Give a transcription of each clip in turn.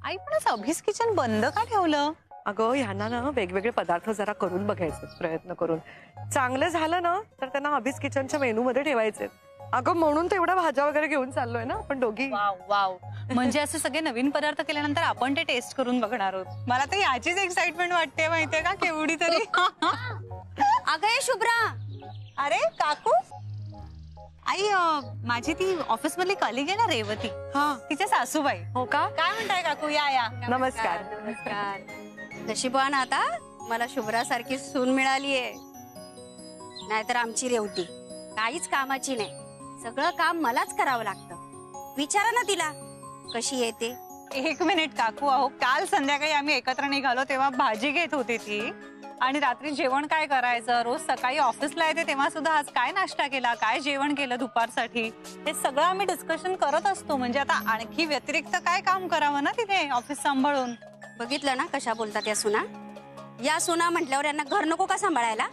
आई पण असं अभीस किचन बंद का ठेवलं? अगं ह्यांना ना वेगवेगळे पदार्थ जरा करून बघायचे प्रयत्न करून. चांगलं झालं ना तर त्यांना अभीस किचनच्या मेनू मध्ये ठेवायचे. अगं म्हणून तेवढ्या भाज्या वगैरे घेऊन चाललोय ना आपण दोघी. Wow wow. म्हणजे असे सगळे नवीन पदार्थ केल्यानंतर आपण ते टेस्ट करून बघणार आहोत. मला तर याचीच एक्साइटमेंट वाटते माहितीये का केवढी तरी. अगं शुभ्रा. अरे काकू. आई माझी ती ऑफिस मधली कलिग आहे ना रेवती. हा तिच्या सासूबाई. हो का? काय म्हणताय काकू? या या. नमस्कार. नमस्कार. नशिबान आता मला शुभ्रा सारखी सून मिळालीये. नाहीतर आमची रेवती काहीच कामाची नाही. सगळं काम मलाच करावं लागतं. विचारा ना तिला कशी येते. एक मिनिट काकू. अहो काल संध्याकाळी आम्ही एकत्र निघालो तेव्हा भाजी घेत होती ती. आणि रात्री जेवण काय करायचं, रोज सकाळी ऑफिसला येते तेव्हा सुद्धा आज काय नाश्ता केला, काय जेवण केलं दुपारसाठी, हे सगळं आम्ही डिस्कशन करत असतो. म्हणजे आता आणखी व्यतिरिक्त काय काम करावं ना तिथे ऑफिस सांभाळून. बघितलं ना कशा बोलतात या सुना. या सुना म्हटल्यावर यांना घर नको का सांभाळायला?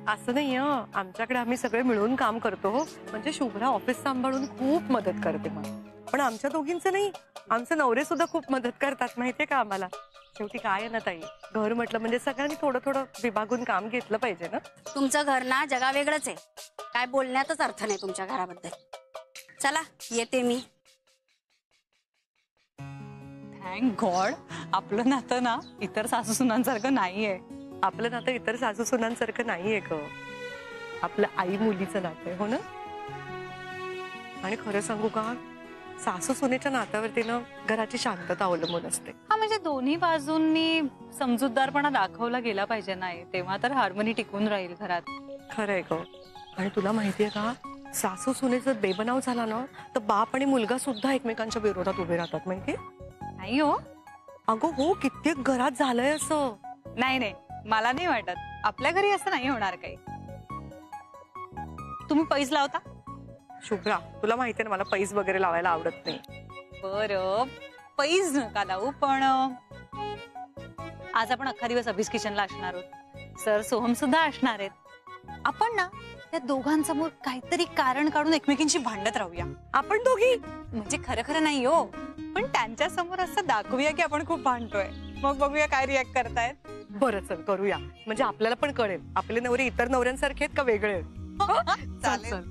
असं नाही आमच्याकडे आम्ही सगळे मिळून काम करतो. म्हणजे शुभ्रा ऑफिस सांभाळून खूप मदत करते मला. पण आमच्या दोघींचं नाही, आमचे नवरे सुद्धा खूप मदत करतात माहितीये का आम्हाला. शेवटी काय आहे ना ताई, घर म्हटलं म्हणजे सगळ्यांनी थोडं थोडं विभागून काम घेतलं पाहिजे ना. तुमचं घर ना जगा वेगळंच आहे. काय बोलण्यातच अर्थ नाही तुमच्या घराबद्दल. चला येते मी. थँक गॉड आपलं नातं ना इतर सासू सुनांसारखं नाहीये. आपलं नातं इतर सासू सुनांसारखं नाहीये ग. आपलं आई मुलीचं नातं आहे, हो ना. आणि खरं सांगू का, सासू सुनेच्या नात्यावरती ना घराची शांतता अवलंबून असते. हा म्हणजे दोन्ही बाजूंनी समजूतदारपणा दाखवला गेला पाहिजे नाही, तेव्हा तर हार्मनी टिकून राहील घरात. खरंय ग. आणि तुला माहितीये का, सासू सुनेचा बेबनाव झाला ना तर बाप आणि मुलगा सुद्धा एकमेकांच्या विरोधात उभे राहतात माहितीये. नाही हो. अगं हो, कित्येक घरात झालंय असं. नाही नाही मला नाही वाटत. आपल्या घरी असं नाही होणार काही. तुम्ही पैस लावता? शुभ्रा तुला माहितीये ना मला पैस वगैरे लावायला आवडत नाही. बरं पैस नका लावू, पण आज आपण अख्खा दिवस अभीस किचनला असणार आहोत. सर सोहम सुद्धा असणार आहेत. आपण ना त्या दोघांसमोर काहीतरी कारण काढून एकमेकींशी भांडत राहूया. आपण दोघी म्हणजे खरं खरं नाही हो, पण त्यांच्या समोर असं दाखवूया की आपण खूप भांडतोय. मग बघूया काय रिॲक्ट करतायत. बरं चल करूया. म्हणजे आपल्याला पण कळेल आपले नवरे इतर नवऱ्यांसारखे आहेत का वेगळे आहेत. चालेल.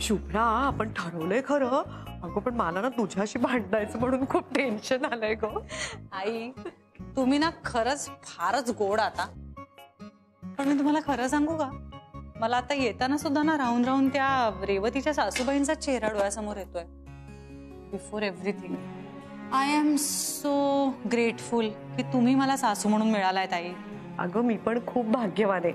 शुभ्रा आपण ठरवलंय खरं. अगं पण मला ना तुझ्याशी भांडायचं म्हणून खूप टेन्शन आलंय ग. आई तुम्ही ना खरंच फारच गोड आता. पण मी तुम्हाला खरं सांगू का, मला आता येताना सुद्धा ना राहून राहून त्या रेवतीच्या सासूबाईंचा चेहरा डोळ्यासमोर येतोय. Before everything I am so grateful की तुम्ही मला सासू म्हणून मिळालाय ताई. अगं मी पण खूप भाग्यवान आहे,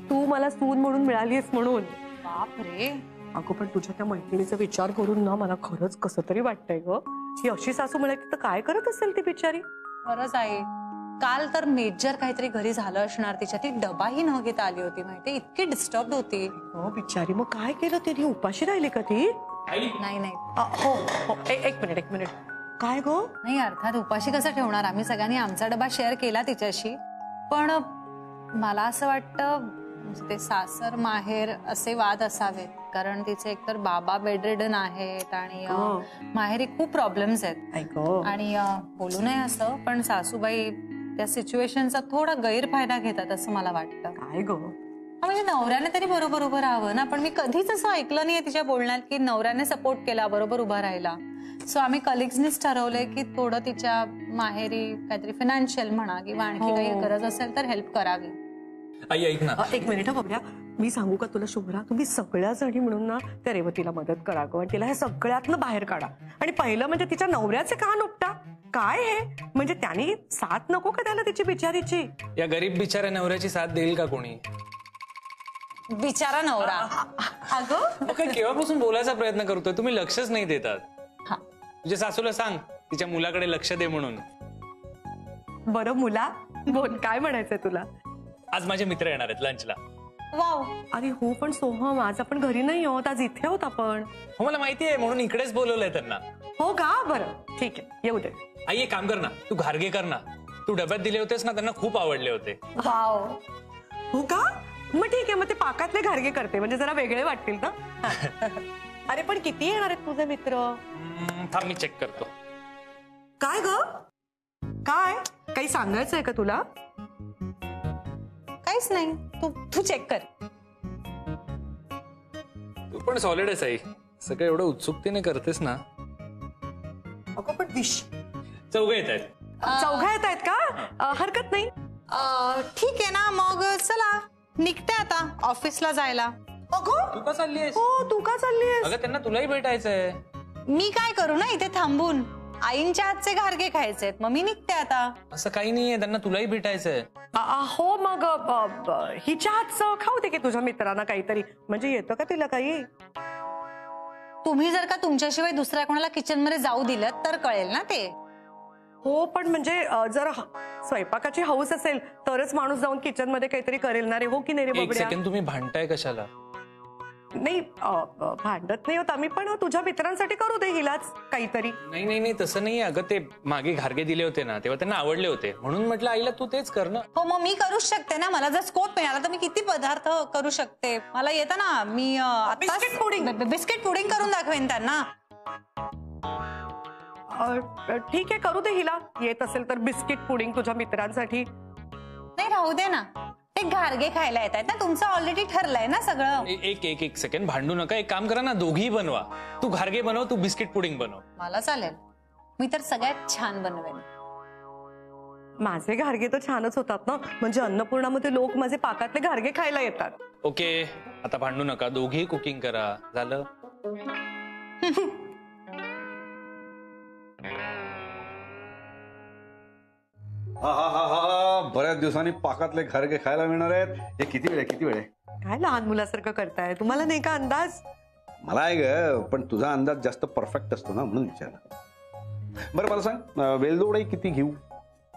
तू मला सून म्हणून मिळालीस म्हणून. बाप रे. अगं पण तुझ्या त्या मैत्रिणीचा विचार करून ना मला खरंच कसं तरी वाटतंय ग. ही अशी सासू मिळाली तर काय करत असेल ती बिचारी. खरंच आहे. काल तर मेजर काहीतरी घरी झालं असणार तिच्या. ती डबाही न घेता आली होती माहिती. इतकी डिस्टर्ब होती. हो बिचारी. मग काय केलं तिने, उपाशी राहिली का ती? नाही नाही हो हो एक मिनिट. काय गो? नाही अर्थात उपाशी कसं ठेवणार. आम्ही सगळ्यांनी आमचा डबा शेअर केला तिच्याशी. पण मला असं वाटतं ते सासर माहेर असे वाद असावेत. कारण तिचे एकतर बाबा बेडरिडन आहेत आणि माहेरी खूप प्रॉब्लेम्स आहेत. आणि बोलू नये असं, पण सासूबाई त्या सिच्युएशनचा थोडा गैरफायदा घेतात असं मला वाटतं. काय गो? म्हणजे नवऱ्याने तरी बरोबर उभं राहावं ना. पण मी कधीच असं ऐकलं नाहीये तिच्या बोलण्यात की नवऱ्याने सपोर्ट केला, बरोबर उभा राहिला. सो आम्ही कलिग्सनीच ठरवलंय की थोडं तिच्या माहेरी काहीतरी फायनान्शियल म्हणा किंवा आणखी काही गरज असेल तर हेल्प करावी. आई ऐक ना. एक मिनिट बघूया. मी सांगू का तुला शुभ्रा, तुम्ही सगळ्या जणी मिळून ना त्या रेवतीला मदत करा गं. तिला हे सगळ्यातनं बाहेर काढा. आणि पहिलं म्हणजे तिच्या नवऱ्याचे कान उपटा. काय हे म्हणजे त्यांनी साथ नको का त्याला तिची बिचारीची. या गरीब बिचाऱ्या नवऱ्याची साथ देईल का कोणी? बिचारा नवरा. अगं केव्हापासून बोलायचा प्रयत्न करतोय, तुम्ही लक्षच नाही देतात. तुझ्या सासूला सांग तिच्या मुलाकडे लक्ष दे म्हणून. बरं मुला बोल, काय म्हणायचंय तुला? आज माझे मित्र येणार आहेत लंचला. वाव. अरे हो पण सोहम आज आपण घरी नाही आहोत, आज इथे आहोत आपण. हो मला माहिती आहे, म्हणून इकडेच बोलवलंय त्यांना. हो का? बरं ठीक आहे, येऊ दे. आई एक काम कर ना, तू घारगे कर ना. तू डब्यात दिले होतेस ना, त्यांना खूप आवडले होते. वाव. हो का? मग ठीक आहे, मग ते पाकातले घारगे करते म्हणजे जरा वेगळे वाटतील ना. अरे पण किती येणार आहेत तुझे मित्र? थांब मी चेक करतो. काय ग? काय काही सांगायचंय का तुला? काहीच नाही, तू चेक कर. तू पण सॉलिडच आहे, सगळं एवढं उत्सुकतेने करतेस ना. अगं पण चौघ येत आहेत. चौघा येत आहेत का? हरकत नाही. ठीक आहे ना, मग चला निघते आता ऑफिसला जायला. अगं तू का चाललीयस? हो, तू का चाललीयस? अगं त्यांना तुलाही भेटायचंय. मी काय करू ना इथे थांबून, आईंच्या हातचे घारगे खायचेत, मग मी निघते आता. असं काही नाहीये, त्यांना तुलाही भेटायचंय. हो मग हिच्या हातचं खाऊ दे की तुझ्या मित्रांना काहीतरी, म्हणजे येतं का तिला काही? तुम्ही जर का तुमच्याशिवाय दुसऱ्या कोणाला किचन मध्ये जाऊ दिलं तर कळेल ना ते. हो पण म्हणजे जर स्वयंपाकाची हौस असेल तरच माणूस जाऊन किचन मध्ये काहीतरी करेल ना रे, हो की नाही रे एक बबड्या? सेकंड, तुम्ही भांडताय कशाला? नाही भांडत नाही होत आम्ही, पण तुझ्या मित्रांसाठी करू दे हिलाच काहीतरी. नाही नाही नाही, तसं नाही. अगं ते मागे घारगे दिले होते ना, तेव्हा त्यांना आवडले होते, म्हणून म्हटलं आईला तू तेच कर ना. हो मग मी करूच शकते ना, मला जर स्कोप मिळाला तर मी किती पदार्थ करू शकते. मला येतं ना, मी बिस्किट पुडिंग. बिस्किट पुडिंग करून दाखवेन त्यांना. ठीक आहे, करू दे हिला येत असेल तर बिस्किट पुडिंग तुझ्या मित्रांसाठी. नाही राहू दे ना, ते घारगे खायला येत आहेत ना, तुमचं ऑलरेडी ठरलंय ना सगळं. एक सेकंड, भांडू नका. एक काम करा ना, दोघी बनवा. तू घारगे बनव, तू बिस्किट पुडिंग बनव. मला चालेल, मी तर सगळ्यात छान बनवेन. माझे घारगे तर छानच होतात ना, म्हणजे अन्नपूर्णामध्ये लोक माझे पाकातले घारगे खायला येतात. ओके, आता भांडू नका, दोघी कुकिंग करा. झालं? हा बऱ्याच दिवसांनी पाकातले घारगे खायला मिळणार आहेत. हे किती वेळ आहे? काय लहान मुलासारखं करताय, तुम्हाला नाही का अंदाज? मला आहे ग, पण तुझा अंदाज जास्त परफेक्ट असतो ना, म्हणून विचारला. बरं मला सांग, वेलदोडे किती घेऊ?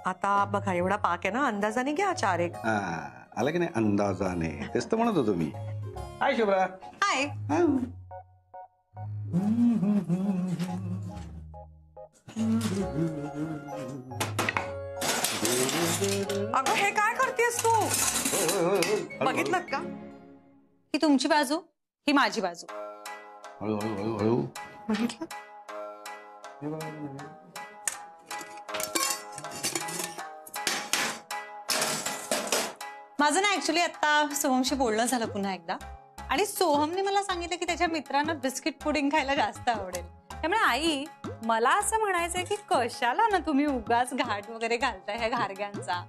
आता बघा एवढा पाक आहे ना, अंदाजाने घ्या 4 एक. आला की नाही अंदाजाने, तेच तर म्हणत होतो मी. हाय शुभ्रा. हाय. अगं हे काय करतेस तू? बघितलं का? ही तुमची बाजू, ही माझी बाजू. हळू. बघितलं? माझं ना ऍक्च्युली आता सोहमशी बोलणं झालं पुन्हा एकदा, आणि सोहमने मला सांगितलं की त्याच्या मित्रांना बिस्किट पुडिंग खायला जास्त आवडेल. त्यामुळे आई, मला असं म्हणायचंय की कशाला ना तुम्ही उगाच घाट वगैरे घालताय ह्या घारग्यांचा.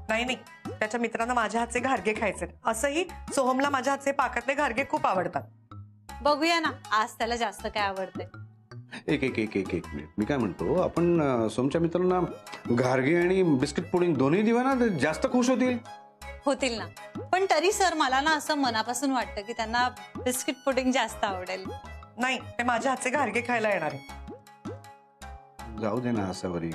नाही, त्याच्या मित्रांना माझ्या हातचे घारगे खायचे. असंही सोहमला माझ्या हातचे पाकातले घारगे खूप आवडतात. बघूया ना आज त्याला जास्त काय आवडते. एक मिनिट, मी काय म्हणतो, आपण सोमच्या मित्रांना घारगे आणि बिस्किट पुडिंग दोन्ही देऊ ना, ते जास्त खुश होतील ना. पण तरी सर मला ना असं मनापासून वाटतं की त्यांना बिस्किट पुडिंग जास्त आवडेल. नाही, ते माझ्या हातचे घारगे खायला येणार आहे. जाऊ दे ना, असं बरी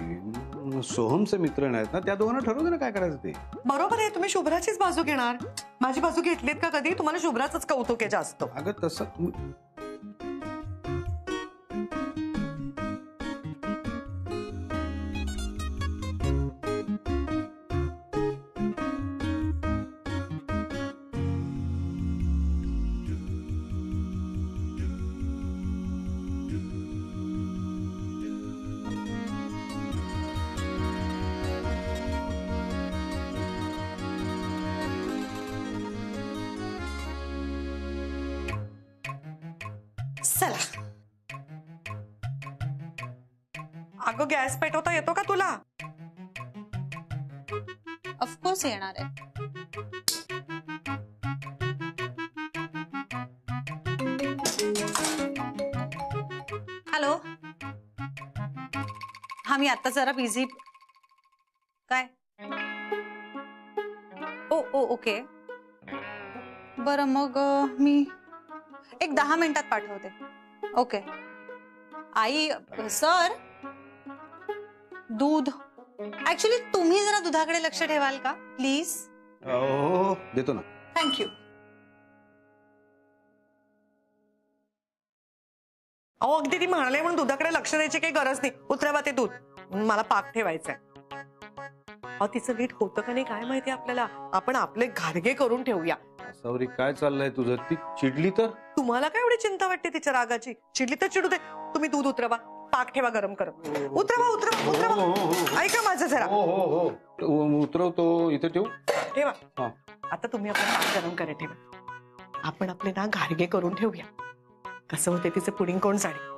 सोहमचे मित्र नाहीत ना, त्या दोघांना ठरवू दे ना काय करायचं ते. बरोबर आहे, तुम्ही शुभ्राचीच बाजू घेणार. माझी बाजू घेतलीत का कधी? तुम्हाला शुभ्राचंच कौतुक आहे जास्त. अगं तसं चला. अगं गॅस पेटवता येतो का तुला? ऑफकोर्स येणार आहे. हॅलो. हा मी आता जरा बिझी. काय? ओ ओके. बरं मग मी एक 10 मिनिटात पाठवते. ओके. आई सर, दूध. ऍक्च्युली तुम्ही जरा दुधाकडे लक्ष ठेवाल का प्लीज? हो देतो ना. थँक्यू. अहो अगदी ती म्हणाले म्हणून दुधाकडे लक्ष द्यायची काही गरज नाही. उतरवा ते दूध, मला पाक ठेवायचंय. अहो तिचं नीट होतं का नाही काय माहिती आपल्याला. आपण आपले घारगे करून ठेवूया, सौरी काय चाललंय तुझं? ती चिडली तर? तुम्हाला काय एवढी चिंता वाटते तिच्या रागाची? चिडली तर चिडू दे. तुम्ही दूध उतरवा, पाक ठेवा गरम करत. उतरवा उतरवा उतरवा. ऐका माझं जरा. हो उतरवतो. इथे ठेवू? ठेवा. हा. आता तुम्ही आपलं पाक गरम करत ठेवा. आपण आपले ना घारगे करून ठेवूया. कसं होते तिचं पुडिंग कोण जाणे.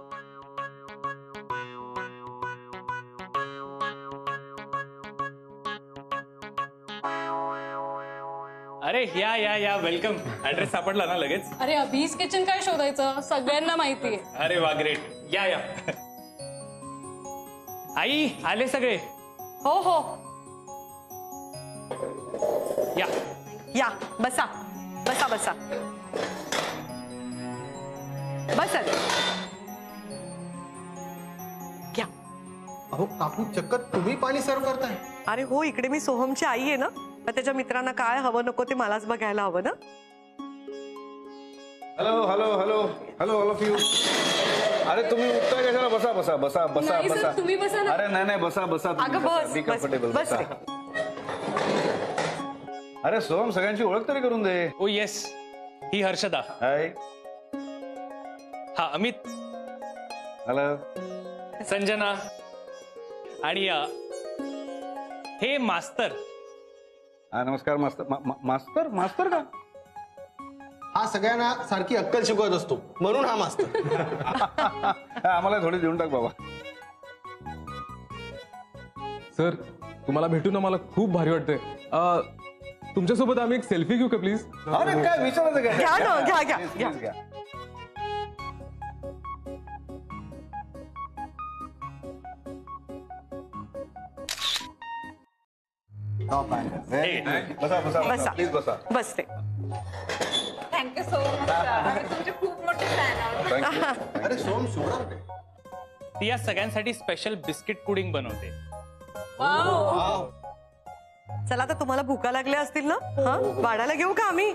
अरे या या या वेलकम. ऍड्रेस सापडला ना लगेच? अरे अभीज किचन काय शोधायचं, सगळ्यांना माहितीये. अरे वा ग्रेट. या या. आई आले सगळे? हो हो. या या बसा बसा बसा बसा. घ्या. अहो काकू, चक्क तुम्ही पाणी सर्व करताय? अरे हो, इकडे मी सोहमची आई आहे ना, तर त्याच्या मित्रांना काय हवं नको ते मलाच बघायला हवं ना. Hello hello hello hello all of you. अरे तुम्ही उठताय कशाला? बसा बसा बसा बसा नाही बसा. सर, तुम्ही बसा ना. अरे नाही बसा बसा. अगं बस बस कम्फर्टेबल बस बसा. रे. अरे सोहम, सगळ्यांची ओळख तरी करून दे. ओ येस, ही हर्षदा. हाय. हा अमित. हॅलो. संजना. आणि हे मास्तर. हा नमस्कार मास्तर. मास्तर मास्तर का? हा सगळ्यांना सारखी अक्कल शिकवत असतो म्हणून हा मास्तर. आम्हाला थोडी देऊन टाक बाबा. सर तुम्हाला भेटून ना मला खूप भारी वाटतंय. तुमच्यासोबत आम्ही एक सेल्फी घेऊ का प्लीज? अरे काय विचारायचं काय? घ्या ना, घ्या, घ्या, Please, घ्या. please घ्या. बसा बसा बसा. प्लीज बसा. बसते. Thank you so much. तुमचे खूप मोठे फॅन आहोत. थँक्यू. अरे सोम, शुभ्रा कुठे? ती या सगळ्यांसाठी स्पेशल बिस्किट पुडिंग बनवते. वाव. चला आता तुम्हाला भुका लागल्या असतील ना, हा वाढायला घेऊ का आम्ही?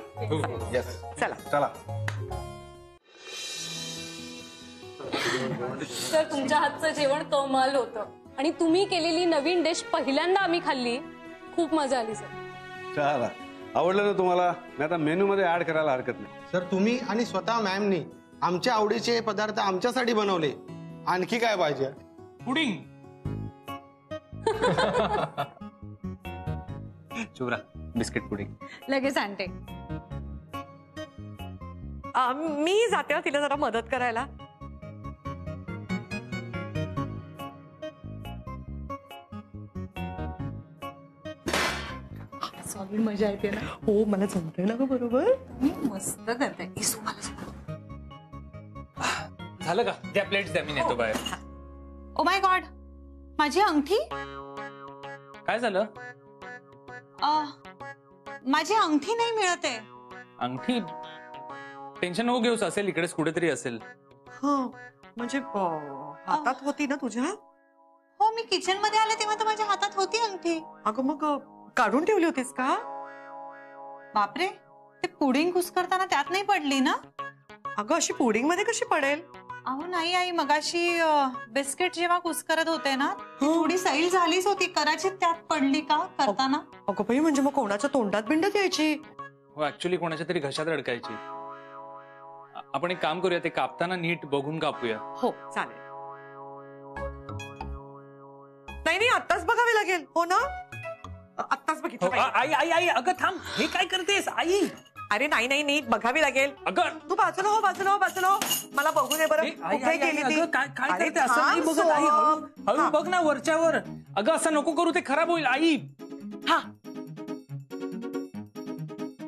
येस चला. चला. सर तुमच्या हातचं जेवण कमाल होतं आणि तुम्ही केलेली नवीन डिश पहिल्यांदा आम्ही खाल्ली. खूप मजा आली सर. चला. आवडलं ना तुम्हाला? मी आता मेनू मध्ये ऍड करायला हरकत नाही. सर तुम्ही आणि स्वतः मॅमनी आमच्या आवडीचे पदार्थ आमच्यासाठी बनवले. आणखी काय पाहिजे? पुडिंग. Shubhra, biscuit pudding. लगेच आणते. मी जाते हो तिला जरा मदत करायला. सॉलिड मजा येते ना. हो मला जमतंय ना ग बरोबर. मस्त करते. झालं का? द्या प्लेट्स द्या, मी नेतो बाहेर. ओ माय गॉड, माझी अंगठी. काय झालं? माझी अंगठी नाही मिळत आहे. अंगठी? टेन्शन नको घेऊस, असेल इकडेच कुठेतरी असेल. हा म्हणजे हातात होती ना तुझ्या? हो, मी किचन मध्ये आले तेव्हा तर माझ्या हातात होती अंगठी. अगं मग काढून ठेवली होतीस का? बापरे, ते पुडिंग कुस्करताना त्यात नाही पडली ना? अगं अशी पुडिंग मध्ये कशी पडेल? अहो नाही आई, मगाशी बिस्किट जेव्हा कुस्करत होते ना, थोडी सैल झालीच होती. कदाचित त्यात पडली का करताना. अगं बाई, म्हणजे मग कोणाच्या तोंडात बिंडात यायची? हो, ऍक्च्युली कोणाच्या तरी घशात अडकायची. आपण एक काम करूया, ते कापताना नीट बघून कापूया. हो चालेल. नाही नाही, आत्ताच बघावी लागेल. हो ना, आत्ताच बघितलं पाहिजे. आई आई आई, अगं थांब, हे काय करतेस आई? अरे नाही नाही, नीट बघावी लागेल. अगं तू बाजूला हो, बाजूला हो, बाजूला हो. मला बघू दे बरं. आई, आई, कुठे आई, गेली ती? अगं, काय काय अरे करते? असं नाही थांब बघत आई. सोहम. हळू हा. बघ ना वरच्यावर. अगं असं नको करू, ते खराब होईल आई. हा,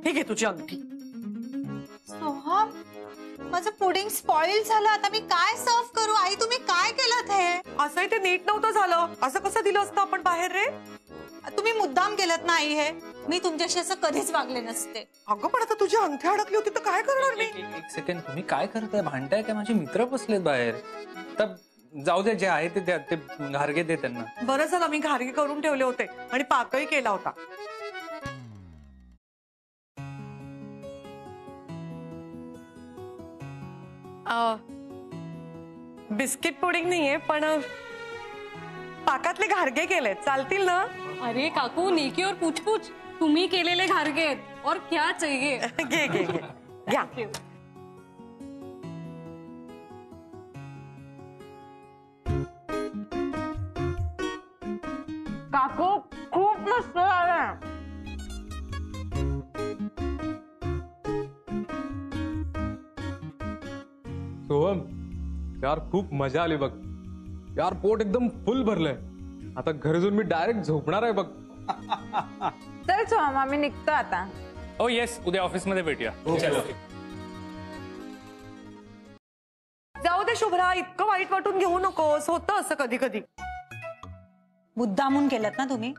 हे घे तुझी अंगठी. सोहम, माझं पुडिंग स्पॉइल झालं. आता मी काय सर्व करू? आई तुम्ही काय केलं हे? असंही ते नीट नव्हतं झालं. असं कसं दिलं असतं आपण बाहेर रे? तुम्ही मुद्दाम केलं ना आई हे? मी तुमच्याशी असं कधीच वागले नसते. अगं पण आता तुझी अंगठी अडकली होती तर काय करणार मी? एक सेकंड, तुम्ही काय करताय? भांडताय काय? माझे मित्र बसलेत बाहेर. तर जाऊ दे, जे आहे ते द्या, ते घारगे दे त्यांना. बरं झालं मी घारगे करून ठेवले होते आणि पाकही केला होता. बिस्किट पुडिंग नाहीये, पण पाकातले घारगे केले, चालतील ना? अरे काकू, नेकी और पूछ पूछ. तुम्ही केलेले घारगे आहेत और क्या चाहिए. घे घे घे घ्या. काकू खूप मस्त झालं. सोहम यार खूप मजा आली बघ यार, पोट एकदम फुल भरलंय. आता घरी जाऊन मी डायरेक्ट झोपणार आहे बघ. चल सोहम आम्ही निघतो आता. हो येस, उद्या ऑफिसमध्ये भेटूया. चलो. जाऊ दे शुभ्रा, इतकं वाईट वाटून घेऊ नकोस. होतं असं कधी कधी. मुद्दामून केलं ना तुम्ही.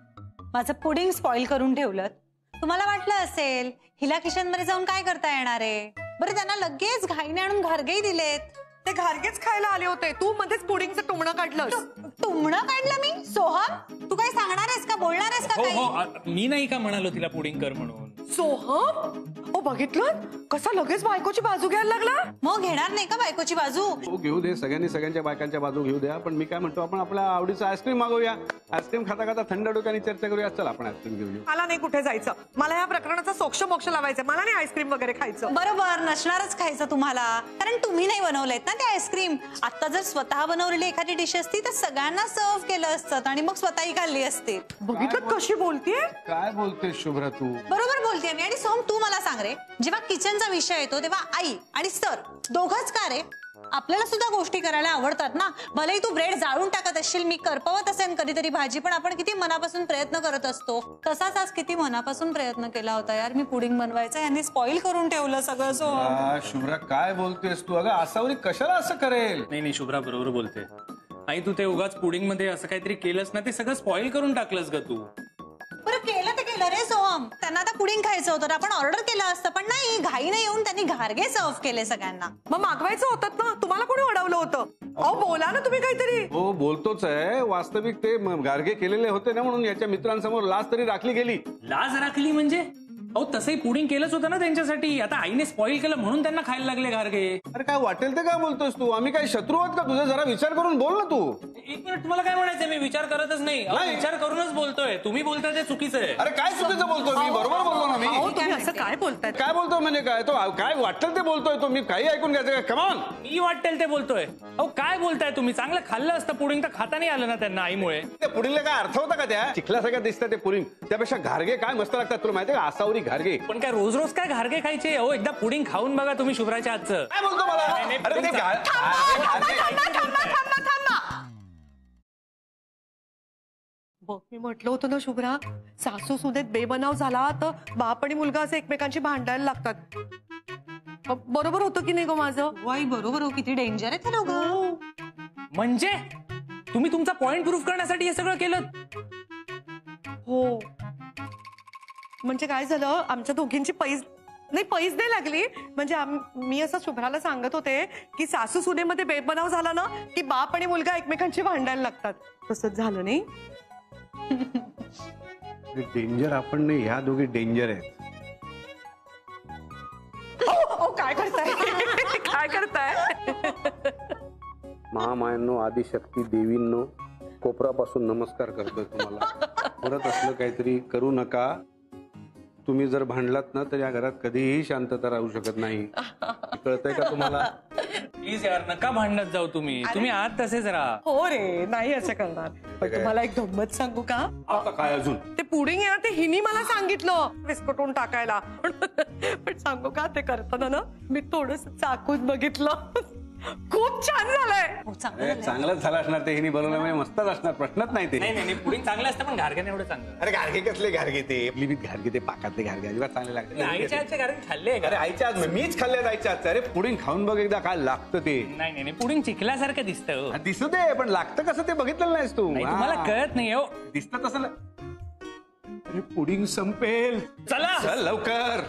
माझं पुडिंग स्पॉइल करून ठेवलं. तुम्हाला वाटलं असेल हिला किचन मध्ये जाऊन काय करता येणार आहे. बरं त्यांना लगेच घाईने आणून घारगेही दिलेत. ते घारगेच खायला आले होते, तू मध्येच पुडिंगचं टुमणं काढलंस. टुमणं काढलं मी. सोहम तू काय सांगणार आहेस का, बोलणार आहेस का हो काही. हो, मी नाही का म्हणालो तिला पुडिंग कर म्हणून. सोहम ओ बघितलं कसा लगेच बायकोची बाजू घ्यायला लागला. मग घेणार नाही का बायकोची बाजू. हो घेऊ दे, सगळ्यांनी सगळ्यांच्या बायकांच्या बाजू घेऊ द्या. पण मी काय म्हणतो, आपण आपल्या आवडीचं आईस्क्रीम मागवूया. आईस्क्रीम खाता खाता थंड डोक्याने चर्चा करूया. चल आपण आईस्क्रीम घेऊया. मला नाही कुठे जायचं. मला ह्या प्रकरणाचा सोक्ष मोक्ष लावायचं. मला नाही आईस्क्रीम वगैरे खायचं. बरोबर नसणारच खायचं तुम्हाला, कारण तुम्ही नाही बनवलेत ना ते आईस्क्रीम. आता जर स्वतः बनवलेली एखादी डिश असती तर सगळ्यांना सर्व केलं असतं आणि मग स्वतःही खाल्ली असती. बघितलं कशी बोलतीये. काय बोलते शुभ्रा तू. बरोबर बोलते मी. आणि सोहम तू मला सांग रे, जेव्हा किचनचा विषय येतो तेव्हा आई आणि सर दोघंच का रे. आपल्याला सुद्धा गोष्टी करायला आवडतात ना. भलेही तू ब्रेड जाळून टाकत असशील, मी करपवत असेल कधीतरी भाजी, पण आपण किती मनापासून प्रयत्न करत असतो. तसाच आज किती मनापासून प्रयत्न केला होता यार मी पुडिंग बनवायचा. यांनी स्पॉइल करून ठेवलं सगळं. सोहम शुभ्रा काय बोलतेस तू. अगं असावरी कशाला असं करेल. नाही नाही, शुभ्रा बरोबर बोलते. आई तू ते उगाच पुडिंग मध्ये असं काहीतरी केलंस ना, ते सगळं स्पॉइल करून टाकलंस ग तू. बरं केलं ते केलं रे सोहम. त्यांना आता पुडिंग खायचं होतं, आपण ऑर्डर केलं असतं. पण नाही, घाईने येऊन त्यांनी घारगे सर्व केले सगळ्यांना. मग मागवायचं होतं ना. तुम्हाला कोणी अडवलं होतं. अहो बोला ना तुम्ही काहीतरी. हो बोलतोच आहे. वास्तविक ते गारगे केलेले होते ना, म्हणून याच्या मित्रांसमोर लाज तरी राखली गेली. लाज राखली म्हणजे अहो तसंही पुडिंग केलंच होतं ना त्यांच्यासाठी. आता आईने स्पॉइल केलं म्हणून त्यांना खायला लागले घारगे. अरे काय वाटेल ते काय बोलतोस तू. आम्ही काय शत्रू आहोत का तुझा. जरा विचार करून बोल ना तू. एक मिनिट, तुम्हाला काय म्हणायचं. मी विचार करतच नाही. अहो, नाही. विचार करूनच बोलतोय. तुम्ही बोलताय ते चुकीचं आहे. अरे काय चुकीचं बोलतोय मी. बरोबर बोलतो ना मी. अहो तुम्ही असं काय बोलताय. काय बोलतोय म्हणजे काय. तो काय वाटेल ते बोलतोय तो. मी काही ऐकून घ्यायचं काय. कमान मी वाटेल ते बोलतोय. अहो काय बोलताय तुम्ही. चांगलं खाल्लं असतं पुडिंग तर खाता नाही आलं ना त्यांना आईमुळे. त्या पुडिंगला काय अर्थ होता का. त्या चिखला सगळ्या दिसतं ते पुडिंग. त्यापेक्षा घारगे काय मस्त लागतात तुला माहितीये का. आसावरी घारगे. पण काय रोज रोज काय घारगे खायचे. अहो एकदा पुडिंग खाऊन बघा तुम्ही शुभ्राच्या हातचं. काय बोलतो मला. नाही, नाही, अरे ते पुडिंग मी म्हटलं होतं ना शुभ्रा, सासू सुनेत बेबनाव झाला तर बाप आणि मुलगा असे एकमेकांची भांडायला लागतात. बरोबर होतं की नाही ग माझं. वाई बरोबर हो. किती डेंजर आहे ते दोघं. म्हणजे तुम्ही तुमचा पॉइंट प्रूफ करण्यासाठी हे सगळं केलं. हो म्हणजे काय झालं, आमच्या दोघींची पैज नाही लागली. म्हणजे मी असं शुभ्राला सांगत होते की सासू सुनेमध्ये बेबनाव झाला ना की बाप आणि मुलगा एकमेकांची भांडायला लागतात. तसंच झालं नाही. डेंजर आपण नाही, ह्या दोघी डेंजर आहेत. काय करताय काय करताय. महामायांनो, आदिशक्ती देवींनो, कोपरापासून नमस्कार करतोय तुम्हाला. परत असलं काहीतरी करू नका. तुम्ही जर भांडलात ना तर या घरात कधीही शांतता राहू शकत नाही. कळतंय का तुम्हाला. प्लीज यार नका भांडत जाऊ तुम्ही. तुम्ही आत तसेच राहा. हो रे नाही असं करणार. पण तुम्हाला एक गंमत सांगू का. आता काय अजून. ते पुडिंग आहे ना, ते हिनी मला सांगितलं विस्कटून टाकायला. पण सांगू का, ते करताना ना मी थोडस चाकून बघितलं. खूप छान झालंय. चांगलंच झालं असणार. ते हिनी बनवलं म्हणजे मस्तच असणार. प्रश्नच नाही ते. नाही नाही पुडिंग चांगलं असतं पण घारग्याने एवढं चांगलं. अरे घारगे कसले घारगे ते. लिमिट घारगे ते पाकातले घारगे अजिबात चांगले लागते. आईच्या हातचे घारगे खाल्ले अरे आईच्या आज मीच खाल्ल्यात आईच्या हातचं. अरे पुडिंग खाऊन बघ एकदा काय लागतं ते. नाही नाही पुडिंग चिखल्यासारखं दिसतं. दिसू दे पण लागतं कसं ते बघितलं नाहीस तू. तुम्हाला कळत नाही हो. दिसतं तसं. अरे पुडिंग संपेल. चला चल लवकर.